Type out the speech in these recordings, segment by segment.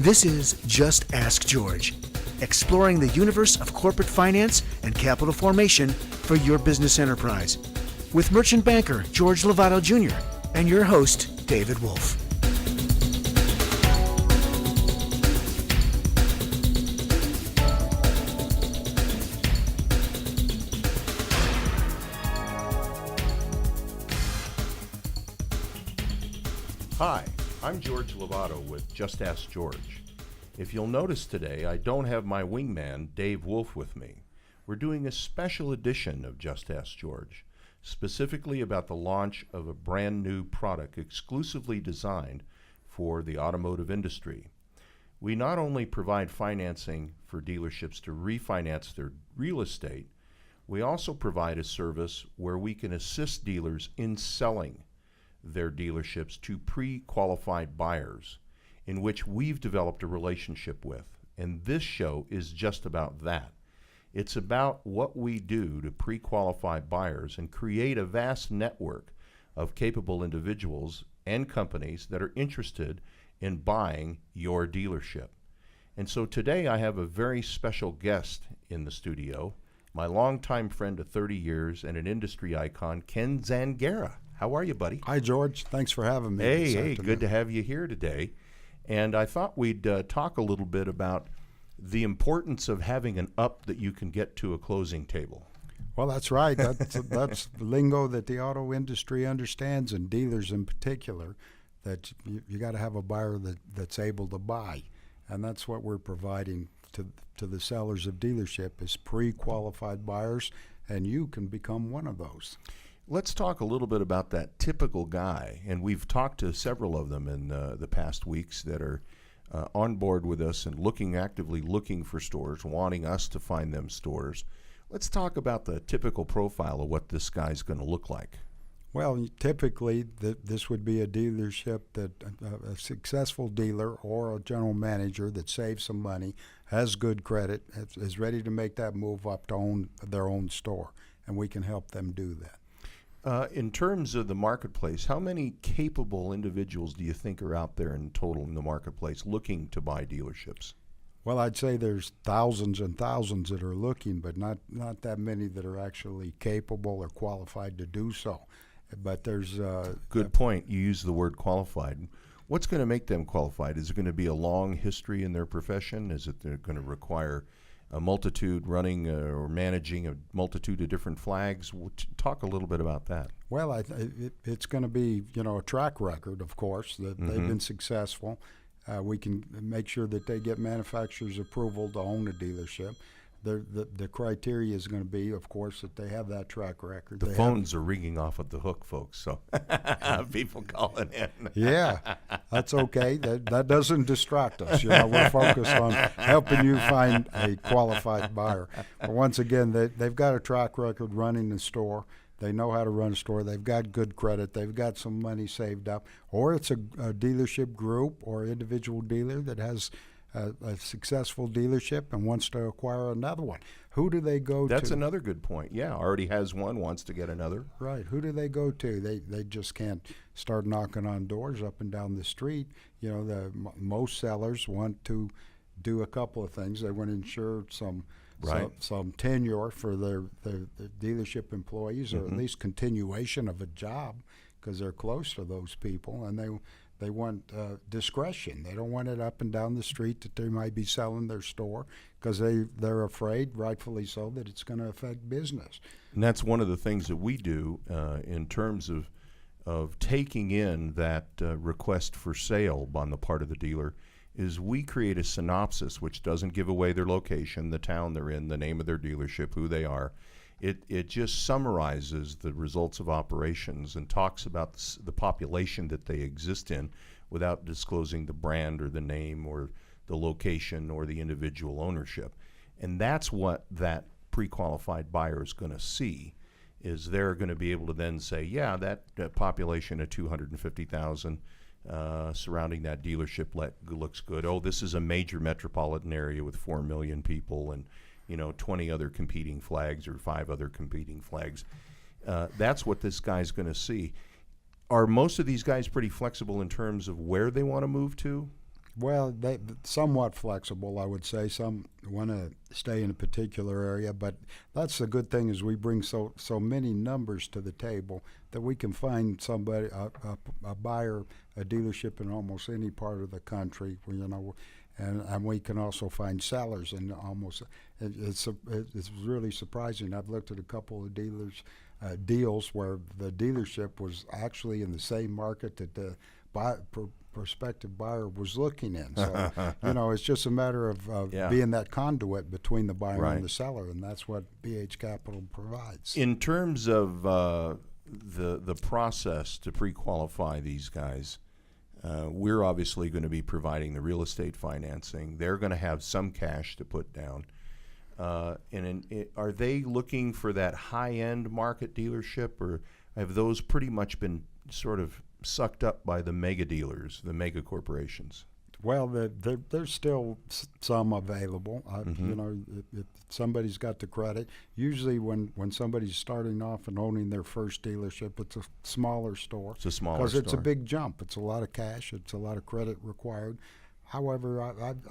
This is Just Ask George, exploring the universe of corporate finance and capital formation for your business enterprise, with merchant banker George Lovato Jr. and your host, David Wolf. Hi, I'm George Lovato with Just Ask George. If you'll notice today, I don't have my wingman, Dave Wolf, with me. We're doing a special edition of Just Ask George, specifically about the launch of a brand new product exclusively designed for the automotive industry. We not only provide financing for dealerships to refinance their real estate, we also provide a service where we can assist dealers in selling their dealerships to pre-qualified buyers in which we've developed a relationship with. And this show is just about that. It's about what we do to pre-qualify buyers and create a vast network of capable individuals and companies that are interested in buying your dealership. And so today I have a very special guest in the studio, my longtime friend of 30 years and an industry icon, Ken Zangara. How are you, buddy? Hi, George. Thanks for having me. Hey, good to have you here today. And I thought we'd talk a little bit about the importance of having an up that you can get to a closing table. Well, that's right. That's lingo that the auto industry understands, and dealers in particular, that you got to have a buyer that's able to buy. And that's what we're providing to the sellers of dealership is pre-qualified buyers, and you can become one of those. Let's talk a little bit about that typical guy, and we've talked to several of them in the past weeks that are on board with us and actively looking for stores, wanting us to find them stores. Let's talk about the typical profile of what this guy's going to look like. Well, typically this would be a dealership that a successful dealer or a general manager that saves some money, has good credit, is ready to make that move up to own their own store, and we can help them do that. In terms of the marketplace, how many capable individuals do you think are out there in total in the marketplace looking to buy dealerships? Well, I'd say there's thousands and thousands that are looking, but not that many that are actually capable or qualified to do so. But there's good point. You use the word qualified. What's going to make them qualified? Is it going to be a long history in their profession? Is it they're going to require a multitude running or managing a multitude of different flags? Talk a little bit about that. Well, it's going to be, a track record, of course, that they've been successful. We can make sure that they get manufacturer's approval to own a dealership. The criteria is going to be, of course, that they have that track record. The phones are ringing off at the hook, folks, so people calling in. Yeah, that's okay. That doesn't distract us. We're focused on helping you find a qualified buyer. But once again, they've got a track record running the store. They know how to run a store. They've got good credit. They've got some money saved up. Or it's a dealership group or individual dealer that has a successful dealership and wants to acquire another one. Who do they go to? That's another good point. Yeah, already has one, wants to get another. Right. Who do they go to? They just can't start knocking on doors up and down the street. Most sellers want to do a couple of things. They want to ensure some tenure for their dealership employees, or at least continuation of a job, because they're close to those people, and they want discretion. They don't want it up and down the street that they might be selling their store, because they're afraid, rightfully so, that it's going to affect business. And that's one of the things that we do in terms of taking in that request for sale on the part of the dealer, is we create a synopsis which doesn't give away their location, the town they're in, the name of their dealership, who they are. It just summarizes the results of operations and talks about the population that they exist in without disclosing the brand or the name or the location or the individual ownership. And that's what that pre-qualified buyer is going to see, is they're going to be able to then say, yeah, that population of 250,000 surrounding that dealership looks good. Oh, this is a major metropolitan area with 4 million people and 20 other competing flags or 5 other competing flags. That's what this guy's going to see. Are most of these guys pretty flexible in terms of where they want to move to? Well, they somewhat flexible, I would say. Some want to stay in a particular area, but that's the good thing is we bring so many numbers to the table that we can find somebody, a buyer, a dealership in almost any part of the country. And we can also find sellers in almost. It's really surprising. I've looked at a couple of deals where the dealership was actually in the same market that the prospective buyer was looking in. So, it's just a matter of being that conduit between the buyer and the seller, and that's what BH Capital provides. In terms of the process to pre-qualify these guys, we're obviously going to be providing the real estate financing. They're going to have some cash to put down. Are they looking for that high-end market dealership, or have those pretty much been sort of sucked up by the mega dealers, the mega corporations? Well, there's still some available. If somebody's got the credit, usually when somebody's starting off and owning their first dealership, it's a smaller store. It's a smaller store. Because it's a big jump. It's a lot of cash. It's a lot of credit required. However,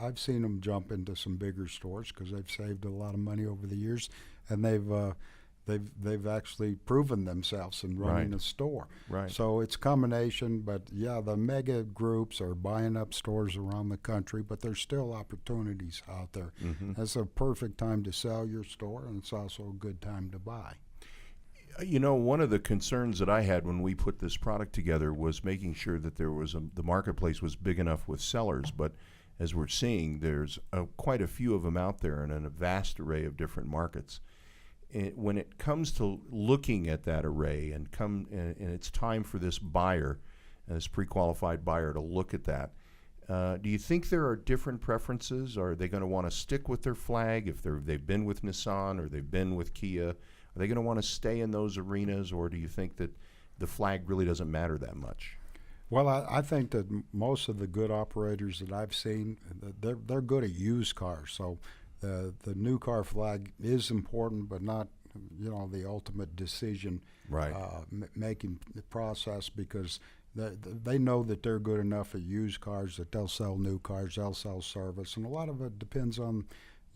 I've seen them jump into some bigger stores because they've saved a lot of money over the years, and they've actually proven themselves in running a store. Right. So it's a combination, but the mega groups are buying up stores around the country, but there's still opportunities out there. Mm-hmm. That's a perfect time to sell your store, and it's also a good time to buy. One of the concerns that I had when we put this product together was making sure that the marketplace was big enough with sellers, but as we're seeing, there's quite a few of them out there and in a vast array of different markets. When it comes to looking at that array and it's time for this buyer, this pre-qualified buyer, to look at that, do you think there are different preferences? Are they going to want to stick with their flag if they've been with Nissan or they've been with Kia? Are they going to want to stay in those arenas, or do you think that the flag really doesn't matter that much? Well, I think that most of the good operators that I've seen, they're good at used cars. So the new car flag is important, but not the ultimate decision making process, because they know that they're good enough at used cars that they'll sell new cars, they'll sell service, and a lot of it depends on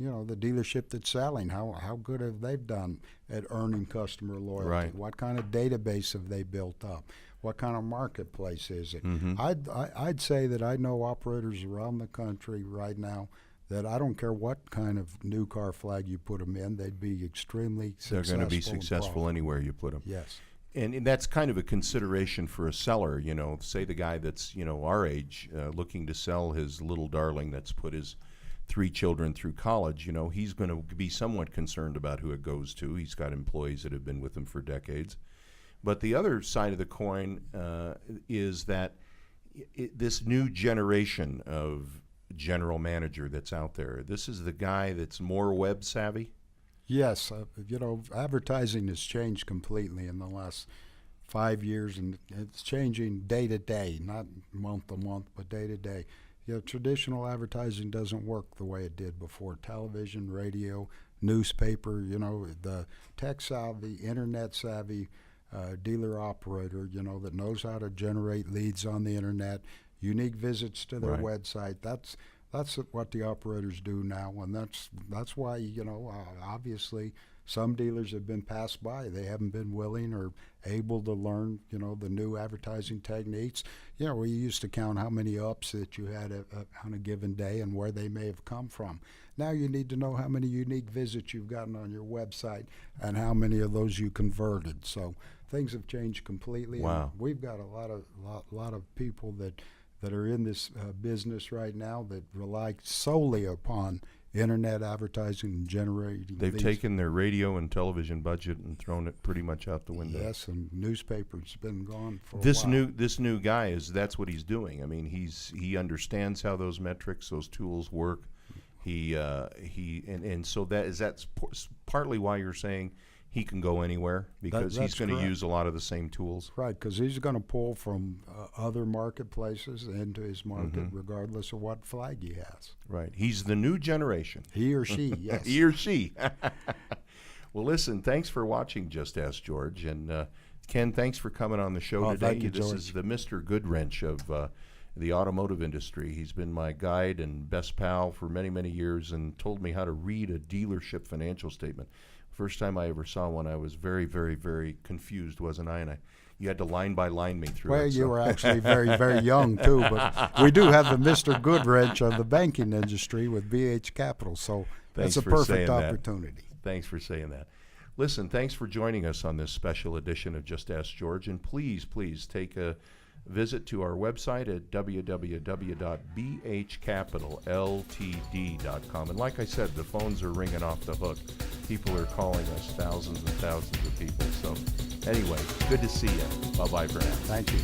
the dealership that's selling. How good have they done at earning customer loyalty? Right. What kind of database have they built up? What kind of marketplace is it? Mm-hmm. I'd say that I know operators around the country right now that I don't care what kind of new car flag you put them in, they'd be extremely successful. They're going to be successful anywhere you put them. Yes. And that's kind of a consideration for a seller, say the guy that's, our age, looking to sell his little darling that's put his 3 children through college. He's going to be somewhat concerned about who it goes to. He's got employees that have been with him for decades. But the other side of the coin is that this new generation of general manager that's out there, this is the guy that's more web savvy? Yes. Advertising has changed completely in the last 5 years, and it's changing day to day, not month to month, but day to day. Traditional advertising doesn't work the way it did before. Television, radio, newspaper, the tech savvy, internet savvy dealer operator, that knows how to generate leads on the internet, unique visits to their website. That's what the operators do now, and that's why obviously some dealers have been passed by. They haven't been willing or able to learn the new advertising techniques. We used to count how many ups that you had on a given day and where they may have come from. Now you need to know how many unique visits you've gotten on your website and how many of those you converted. So things have changed completely. Wow. And we've got a lot of people that are in this business right now that rely solely upon internet advertising and generating. They've taken their radio and television budget and thrown it pretty much out the window. Yes, and newspapers been gone for a while. This new guy that's what he's doing. I mean, he understands how those metrics, those tools work. So that's partly why you're saying he can go anywhere, because he's going to use a lot of the same tools. Right, because he's going to pull from other marketplaces into his market, regardless of what flag he has. Right. He's the new generation. He or she, yes. He or she. Well, listen, thanks for watching Just Ask George. And Ken, thanks for coming on the show today. Thank you, This George. is the Mr. Goodwrench of the automotive industry. He's been my guide and best pal for many, many years and told me how to read a dealership financial statement. First time I ever saw one, I was very, very, very confused, wasn't I? And you had to line by line me through it. Well, you were actually very, very young, too. But we do have the Mr. Goodrich of the banking industry with BH Capital, so Thanks that's a for perfect saying that. opportunity. Thanks for saying that. Listen, thanks for joining us on this special edition of Just Ask George. And please, please take a visit to our website at www.bhcapitalltd.com. And like I said, the phones are ringing off the hook. People are calling us, thousands and thousands of people. So anyway, good to see you. Bye-bye for now. Thank you.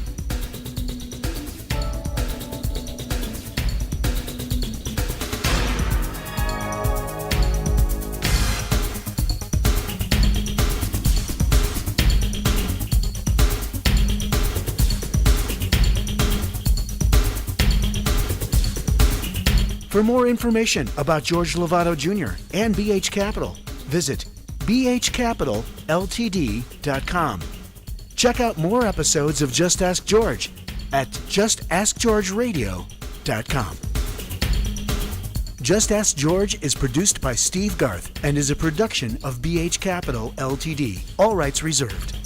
For more information about George Lovato Jr. and BH Capital, visit bhcapitalltd.com. Check out more episodes of Just Ask George at justaskgeorgeradio.com. Just Ask George is produced by Steve Garth and is a production of BH Capital Ltd. All rights reserved.